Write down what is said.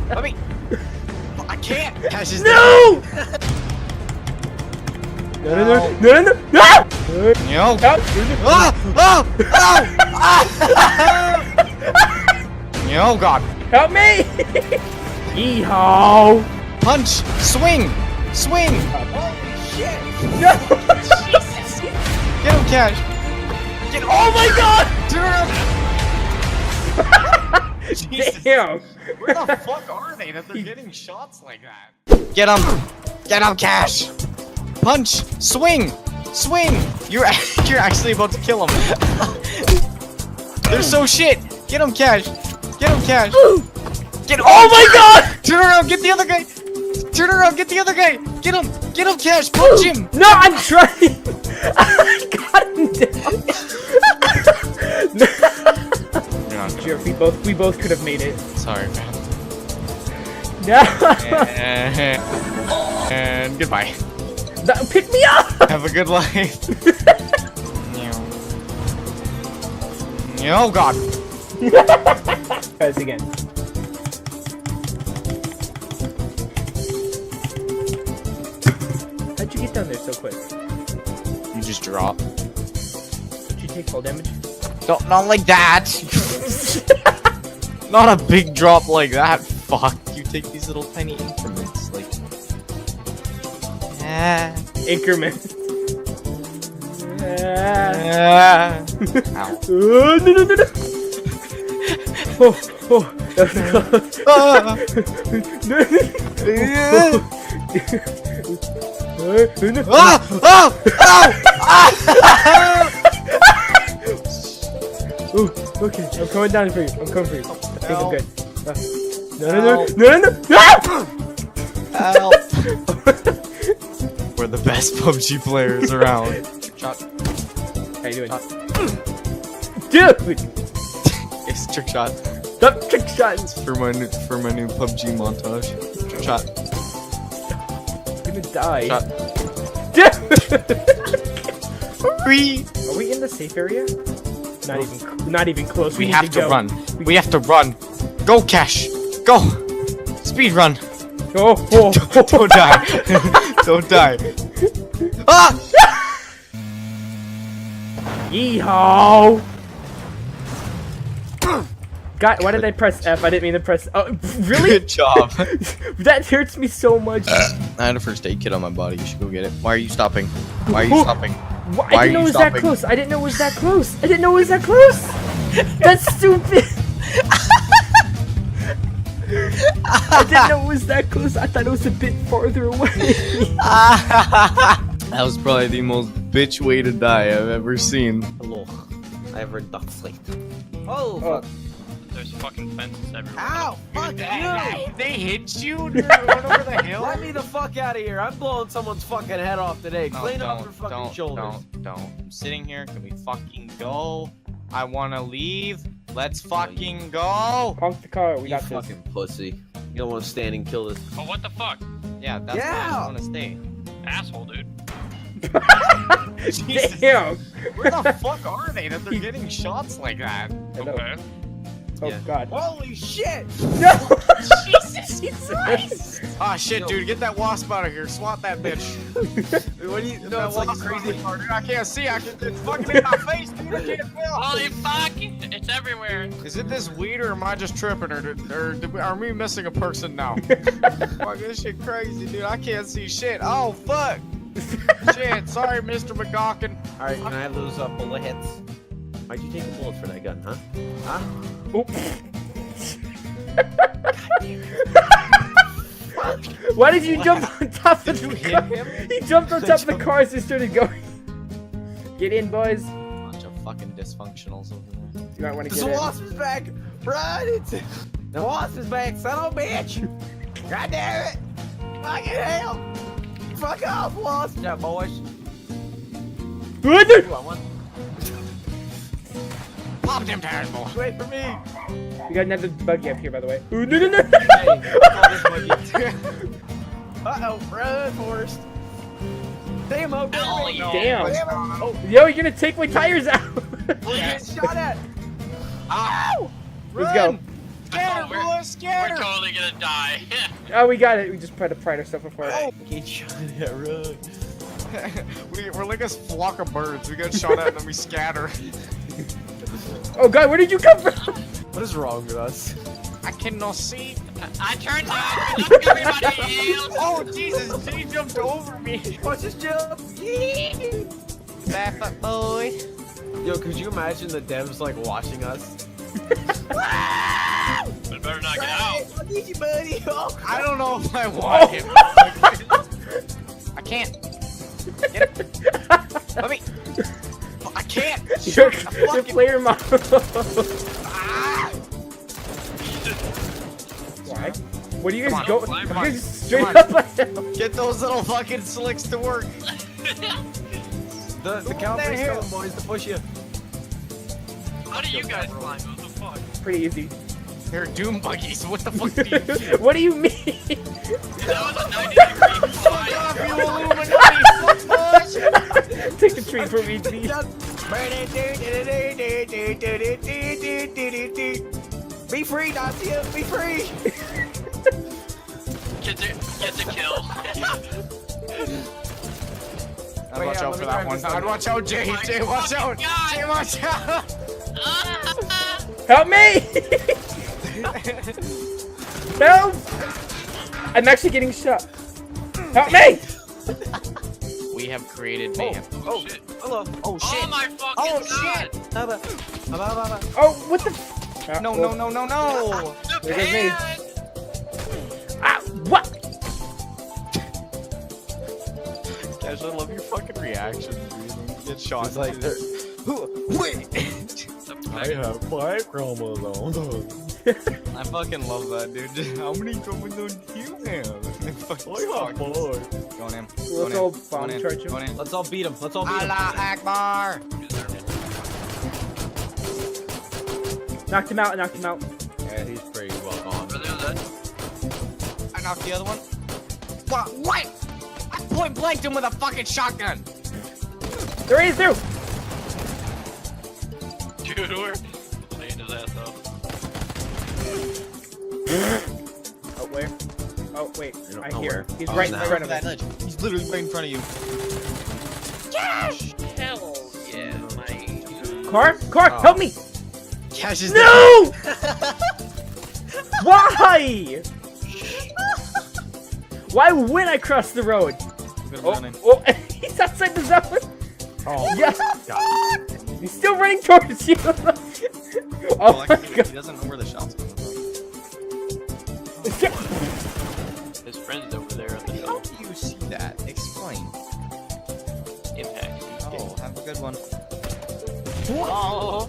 Let me. I can't. Cash is No! No! No! Yo. Help! Yo, God. Help me! Yeehaw! Punch. Swing. Swing. Holy shit! No! Jesus! Get him, Cash. Get. Oh my God! Jesus. Damn! Where the fuck are they that they're getting shots like that? Get him! Get him, Cash! Punch! Swing! Swing! You're actually about to kill him. They're so shit! Get him, Cash! Get him, Cash! Get him! Oh my God! Turn around! Get the other guy! Turn around! Get the other guy! Get him! Get him, Cash! Punch him! No, I'm trying! I got him down! Jeff, we both could have made it. Sorry, man. No! And goodbye. No, pick me up! Have a good life. Oh God. Try this again. How'd you get down there so quick? You just drop. Did you take full damage? Not like that. Not a big drop like that. Fuck. You take these little tiny increments, like. Increment. Ow. No. Oh, that was close. Okay, I'm coming down for you. I'm coming for you. I think I'm good. No. Help. We're the best PUBG players around. Shot. How you doing? Dude! It's trick shot. Stop trick shots! For my new PUBG montage. Trick shot. I'm gonna die. Shot. Dude! We Are we in the safe area? Not even close. We need have to go. run. We have to run. Go, Cash. Go. Speed run. Oh. Don't die. Don't die. Ah! Yeehaw! God, why did I press F? I didn't mean to press. Oh, really? Good job. That hurts me so much. I had a first aid kit on my body. You should go get it. Why are you stopping? Why are you stopping? I didn't know it was that close. I didn't know it was that close. I didn't know it was that close. That's stupid. I didn't know it was that close. I thought it was a bit farther away. That was probably the most bitch way to die I've ever seen. Hello. I have red duck slate. Oh, fuck. There's fucking fences everywhere. Ow! Fuck you! They hit you? Dude, went over the hill? Let me the fuck out of here. I'm blowing someone's fucking head off today. Clean up your fucking shoulders. Don't. I'm sitting here. Can we fucking go? I wanna leave. Let's fucking go. Honk the car. We You got this. fucking pussy. You don't want to stand and kill this. Oh, what the fuck? Yeah, that's why I wanna stay. Asshole, dude. Jesus. Damn. Where the fuck are they that they're getting shots like that? Okay. Oh Yeah. God. Holy shit! No. Jesus. Ah shit, dude, get that wasp out of here. Swat that bitch. What do you Get know? that It's like wasp out of crazy. here, dude. I can't see. It's fucking in my face, dude. I can't feel. Holy fuck! It's everywhere. Is it this weed or am I just tripping or are we missing a person now? Fuck, this shit crazy, dude. I can't see shit. Oh fuck. Shit. Sorry, Mr. McGawkin. Alright, can I lose bullet hits? Why'd you take the bullets for that gun, huh? Huh? Oh. Why did you jump on top of the car? He jumped on top of the car as it started going. Get in, boys. Bunch of fucking dysfunctionals over there. You might want to The get in. wasp is back! Run! The wasp is back, son of a bitch! God damn it! Fucking hell! Fuck off, wasp! Yeah, boys. What? Ooh, I want... Pop them tires, boy. Wait for me! We got another buggy up here, by the way. Ooh, no. Hey, call this buggy. Uh-oh, run, Forrest. Damn, oh, Hell damn. yeah. Damn. Damn. Oh, yo, you're gonna take my tires out. We're getting shot at. Ow! Let's go. Scatter, We're- boy, We're scatter! totally gonna die. Oh, we got it. We just tried to pride ourselves before. Oh. Get shot at, run. We're like a flock of birds. We get shot at and then we scatter. Oh god, where did you come from? What is wrong with us? I cannot see. I turned out. Look, everybody else. Oh, Jesus, Jay jumped over me. Watch this jump. Back up, boy. Yo, could you imagine the devs like watching us? But better not get out. I need you, buddy. Oh, I don't know if I want him. I can't. Get it. Let me. I can't. Your fucking- player mod. Ah! Why? What do you Come guys on, go? come on, You come on, guys straight come on. up ahead. Get those little fucking slicks to work. the cavalry's coming, boys, to push you. How do you guys climb? What the fuck? Pretty easy. They're doom buggies. What the fuck do you do? What do you mean? That was a 90-degree Fuck fly. off, you Illuminati! Take the tree from me, please. Be free, Nadia. Be free. Get the kill. I'd watch out for that one. I'd watch out, Jay. Oh my Jay, watch fucking out. God. Jay, watch out. Help me! Help! I'm actually getting shot. Help me! We have created mayhem. Oh, Shit. hello. Oh, shit. Oh my fucking Oh, god. shit. Oh, what the? No, no, no, no, no. The There goes me. pan. Ah, what? Guys, I love your fucking reaction, dude. When you get shot. It's like, Wait. The have 5 chromosomes. I fucking love that, dude. How many chromosomes do you have? Oh, boy. Going in. Let's all bomb charge him. Going in. Let's all beat him. Let's all beat him. Allah Akbar. Knocked him out. Knocked him out. Yeah, he's pretty well gone. Where there's that? I knocked the other one. What? I point blanked him with a fucking shotgun. There he is. There. Dude, we're laying his ass off. Oh, where? Oh, wait. I know hear. where. He's Oh, right in now. front of that us. ledge. He's literally right in front of you. Hell yeah, my. Car? Oh. Help me! Cash is No! Why? Why wouldn't I cross the road? Oh, he's outside the zone. Oh, Yeah. God. He's still running towards you. Oh my god. He doesn't know where the shots come from. His friend's over there on the How show. do you see that? Explain. Impact. Oh, have a good one. Oh.